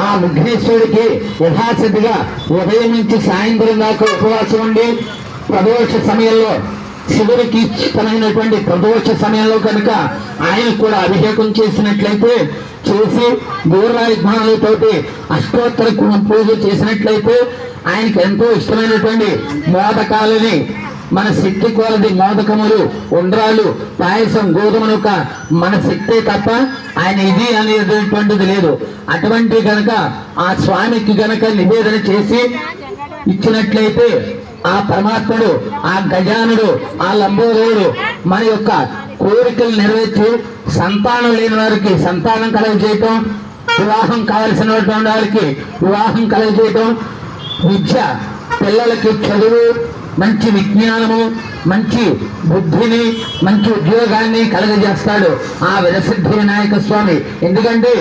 ఆ విఘ్నేశ్వరుడికి యథాశక్తిగా ఉదయం నుంచి సాయంత్రం దాకా ఉపవాసం ఉండి ప్రదోష సమయంలో శివుడికి ఇష్టమైనటువంటి ప్రదోష సమయంలో కనుక ఆయన కూడా అభిషేకం చేసినట్లయితే చేసి దూరాయుధ్మాలతోటి అష్టోత్తర పూజ చేసినట్లయితే ఆయనకి ఎంతో ఇష్టమైనటువంటి మోదకాలని మన శక్తి కొలది మోదకములు ఉండ్రాలు పాయసం గోధుమనుక మన శక్తే తప్ప ఆయన ఇది అనేటువంటిది లేదు. అటువంటి గనక ఆ స్వామికి గనక నివేదన చేసి ఇచ్చినట్లయితే ఆ పరమాత్ముడు ఆ గజానుడు ఆ లంబోదరుడు మన యొక్క కోరికలు నెరవేర్చి సంతానం లేని వారికి సంతానం కలగజేయటం, వివాహం కావలసినటువంటి వారికి వివాహం కలగజేయటం, విద్య పిల్లలకి చదువు, మంచి విజ్ఞానము, మంచి బుద్ధిని, మంచి ఉద్యోగాన్ని కలగజేస్తాడు ఆ విరసిద్ధి వినాయక స్వామి. ఎందుకంటే